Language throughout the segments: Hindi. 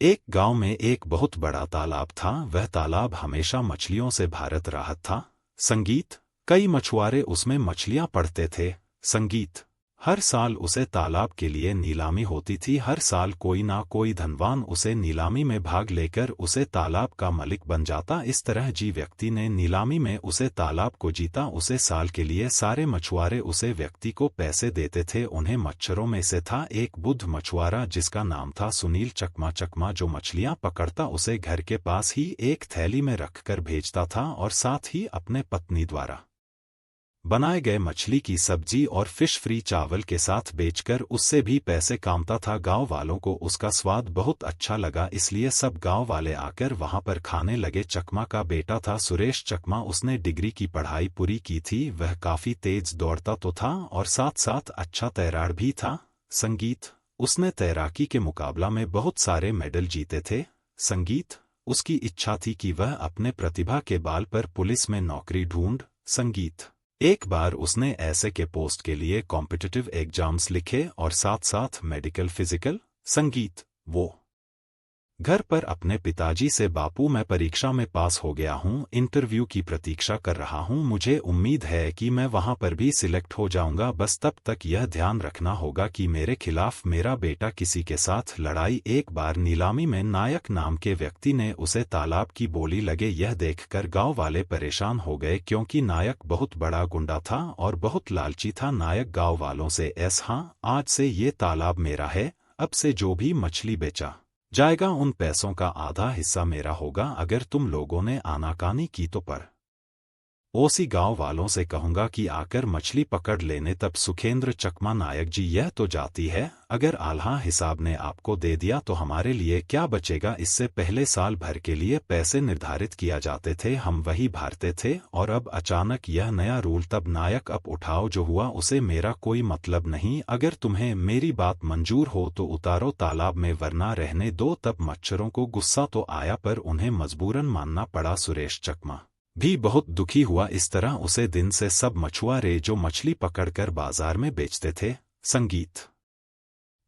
एक गांव में एक बहुत बड़ा तालाब था। वह तालाब हमेशा मछलियों से भरत रहा था। संगीत। कई मछुआरे उसमें मछलियां पकड़ते थे। संगीत। हर साल उसे तालाब के लिए नीलामी होती थी। हर साल कोई ना कोई धनवान उसे नीलामी में भाग लेकर उसे तालाब का मालिक बन जाता। इस तरह जी व्यक्ति ने नीलामी में उसे तालाब को जीता, उसे साल के लिए सारे मछुआरे उसे व्यक्ति को पैसे देते थे। उन्हें मच्छरों में से था एक बुद्ध मछुआरा जिसका नाम था सुनील। चकमा चकमा जो मछलियां पकड़ता उसे घर के पास ही एक थैली में रखकर भेजता था और साथ ही अपने पत्नी द्वारा बनाए गए मछली की सब्जी और फिश फ्री चावल के साथ बेचकर उससे भी पैसे कमाता था। गांव वालों को उसका स्वाद बहुत अच्छा लगा, इसलिए सब गांव वाले आकर वहां पर खाने लगे। चकमा का बेटा था सुरेश चकमा। उसने डिग्री की पढ़ाई पूरी की थी। वह काफी तेज दौड़ता तो था और साथ साथ अच्छा तैराक भी था। संगीत। उसने तैराकी के मुकाबला में बहुत सारे मेडल जीते थे। संगीत। उसकी इच्छा थी कि वह अपने प्रतिभा के बल पर पुलिस में नौकरी ढूंढ। संगीत। एक बार उसने ऐसे के पोस्ट के लिए कॉम्पिटिटिव एग्जाम्स लिखे और साथ साथ मेडिकल फिजिकल। संगीत। वो घर पर अपने पिताजी से बापू मैं परीक्षा में पास हो गया हूँ, इंटरव्यू की प्रतीक्षा कर रहा हूँ, मुझे उम्मीद है कि मैं वहाँ पर भी सिलेक्ट हो जाऊँगा, बस तब तक यह ध्यान रखना होगा कि मेरे खिलाफ मेरा बेटा किसी के साथ लड़ाई। एक बार नीलामी में नायक नाम के व्यक्ति ने उसे तालाब की बोली लगे। यह देखकर गाँव वाले परेशान हो गए क्योंकि नायक बहुत बड़ा गुंडा था और बहुत लालची था। नायक गाँव वालों से हाँ आज से ये तालाब मेरा है, अब से जो भी मछली बेचा जाएगा उन पैसों का आधा हिस्सा मेरा होगा। अगर तुम लोगों ने आनाकानी की तो पर ओसी गांव वालों से कहूंगा कि आकर मछली पकड़ लेने। तब सुखेंद्र चकमा नायक जी यह तो जाती है, अगर आल्हा हिसाब ने आपको दे दिया तो हमारे लिए क्या बचेगा। इससे पहले साल भर के लिए पैसे निर्धारित किया जाते थे, हम वही भरते थे और अब अचानक यह नया रूल। तब नायक अब उठाओ जो हुआ उसे मेरा कोई मतलब नहीं, अगर तुम्हें मेरी बात मंजूर हो तो उतारो तालाब में वरना रहने दो। तब मच्छरों को गुस्सा तो आया पर उन्हें मजबूरन मानना पड़ा। सुरेश चकमा भी बहुत दुखी हुआ। इस तरह उसे दिन से सब मछुआरे जो मछली पकड़कर बाजार में बेचते थे। संगीत।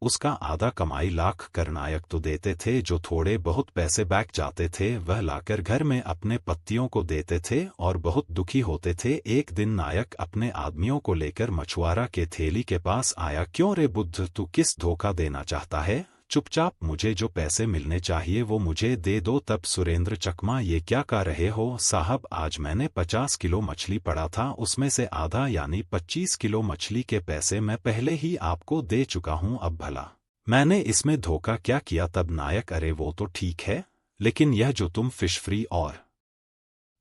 उसका आधा कमाई लाख कर नायक तो देते थे, जो थोड़े बहुत पैसे बैक जाते थे वह लाकर घर में अपने पत्तियों को देते थे और बहुत दुखी होते थे। एक दिन नायक अपने आदमियों को लेकर मछुआरा के थैली के पास आया। क्यों रे बुद्ध, तू किस धोखा देना चाहता है? चुपचाप मुझे जो पैसे मिलने चाहिए वो मुझे दे दो। तब सुरेंद्र चकमा ये क्या कर रहे हो साहब, आज मैंने 50 किलो मछली पड़ा था, उसमें से आधा यानी 25 किलो मछली के पैसे मैं पहले ही आपको दे चुका हूँ, अब भला मैंने इसमें धोखा क्या किया। तब नायक अरे वो तो ठीक है, लेकिन यह जो तुम फिश फ्री और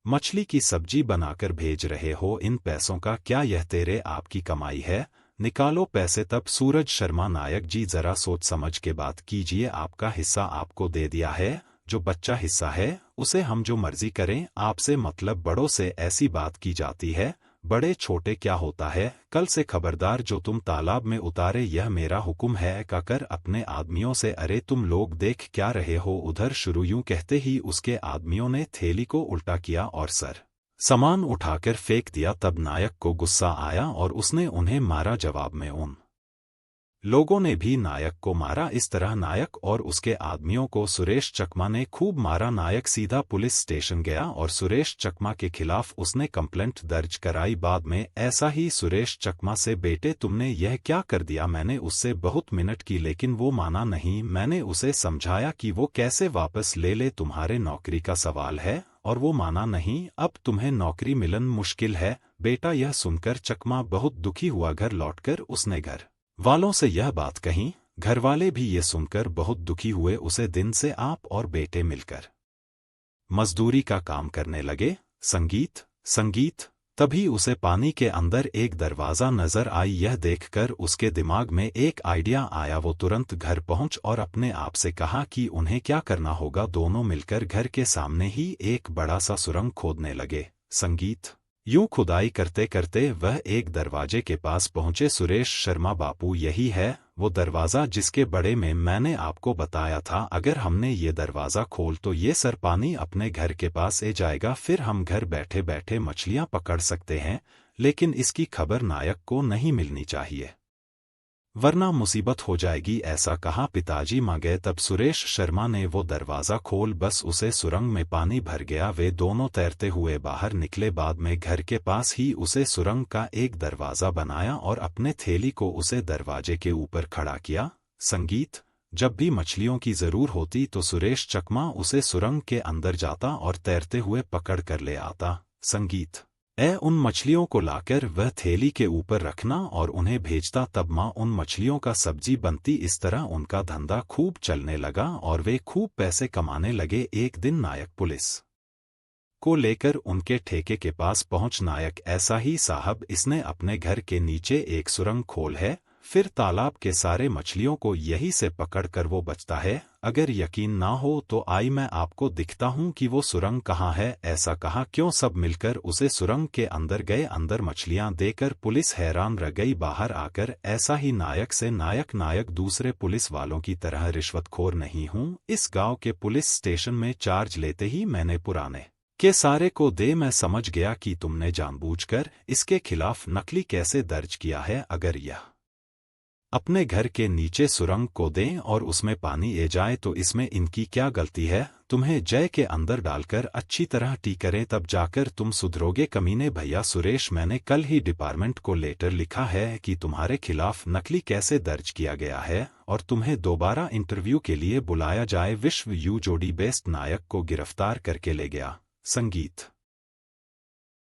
मछली की सब्जी बनाकर भेज रहे हो इन पैसों का क्या यह तेरे आपकी कमाई है? निकालो पैसे। तब सूरज शर्मा नायक जी जरा सोच समझ के बात कीजिए, आपका हिस्सा आपको दे दिया है, जो बच्चा हिस्सा है उसे हम जो मर्जी करें, आपसे मतलब बड़ों से ऐसी बात की जाती है, बड़े छोटे क्या होता है। कल से खबरदार जो तुम तालाब में उतारे यह मेरा हुक्म है। कहकर अपने आदमियों से अरे तुम लोग देख क्या रहे हो उधर शुरू। यूं कहते ही उसके आदमियों ने थैली को उल्टा किया और सामान उठाकर फेंक दिया। तब नायक को गुस्सा आया और उसने उन्हें मारा। जवाब में उन लोगों ने भी नायक को मारा। इस तरह नायक और उसके आदमियों को सुरेश चकमा ने खूब मारा। नायक सीधा पुलिस स्टेशन गया और सुरेश चकमा के खिलाफ उसने कंप्लेंट दर्ज कराई। बाद में ऐसा ही सुरेश चकमा से बेटे तुमने यह क्या कर दिया? मैंने उससे बहुत मिनट की लेकिन वो माना नहीं। मैंने उसे समझाया कि वो कैसे वापस ले ले, तुम्हारे नौकरी का सवाल है और वो माना नहीं। अब तुम्हें नौकरी मिलन मुश्किल है बेटा। यह सुनकर चकमा बहुत दुखी हुआ। घर लौटकर उसने घर वालों से यह बात कही। घरवाले भी ये सुनकर बहुत दुखी हुए। उसे दिन से आप और बेटे मिलकर मजदूरी का काम करने लगे। संगीत। संगीत। तभी उसे पानी के अंदर एक दरवाजा नजर आई। यह देखकर उसके दिमाग में एक आइडिया आया। वो तुरंत घर पहुंच और अपने आप से कहा कि उन्हें क्या करना होगा। दोनों मिलकर घर के सामने ही एक बड़ा सा सुरंग खोदने लगे। संगीत। यूं खुदाई करते करते वह एक दरवाजे के पास पहुंचे। सुरेश शर्मा बापू यही है वो दरवाजा जिसके बड़े में मैंने आपको बताया था। अगर हमने ये दरवाजा खोल तो ये सर पानी अपने घर के पास ए जाएगा, फिर हम घर बैठे बैठे मछलियां पकड़ सकते हैं, लेकिन इसकी खबर नायक को नहीं मिलनी चाहिए। वरना मुसीबत हो जाएगी, ऐसा कहा। पिताजी मां गए तब सुरेश शर्मा ने वो दरवाज़ा खोल, बस उसे सुरंग में पानी भर गया। वे दोनों तैरते हुए बाहर निकले। बाद में घर के पास ही उसे सुरंग का एक दरवाज़ा बनाया और अपने थैली को उसे दरवाजे के ऊपर खड़ा किया। संगीत। जब भी मछलियों की ज़रूर होती तो सुरेश चकमा उसे सुरंग के अंदर जाता और तैरते हुए पकड़ कर ले आता। संगीत। उन मछलियों को लाकर वह थैली के ऊपर रखना और उन्हें भेजता, तब माँ उन मछलियों का सब्जी बनती। इस तरह उनका धंधा खूब चलने लगा और वे खूब पैसे कमाने लगे। एक दिन नायक पुलिस को लेकर उनके ठेके के पास पहुंच। नायक, ऐसा ही साहब, इसने अपने घर के नीचे एक सुरंग खोल है, फिर तालाब के सारे मछलियों को यही से पकड़ कर वो बचता है। अगर यकीन ना हो तो आई मैं आपको दिखता हूँ कि वो सुरंग कहाँ है। ऐसा कहा। क्यों? सब मिलकर उसे सुरंग के अंदर गए। अंदर मछलियाँ देकर पुलिस हैरान रह गई। बाहर आकर ऐसा ही नायक से, नायक दूसरे पुलिस वालों की तरह रिश्वतखोर नहीं हूँ। इस गांव के पुलिस स्टेशन में चार्ज लेते ही मैंने पुराने के सारे को दे। मैं समझ गया कि तुमने जानबूझकर इसके खिलाफ नकली केस दर्ज किया है। अगर यह अपने घर के नीचे सुरंग को दें और उसमें पानी ए जाए तो इसमें इनकी क्या गलती है? तुम्हें जय के अंदर डालकर अच्छी तरह टी करें, तब जाकर तुम सुधरोगे। कमीने भैया सुरेश, मैंने कल ही डिपार्टमेंट को लेटर लिखा है कि तुम्हारे खिलाफ नकली केस दर्ज किया गया है और तुम्हें दोबारा इंटरव्यू के लिए बुलाया जाए। विश्व यू जोड़ी बेस्ट नायक को गिरफ्तार करके ले गया। संगीत।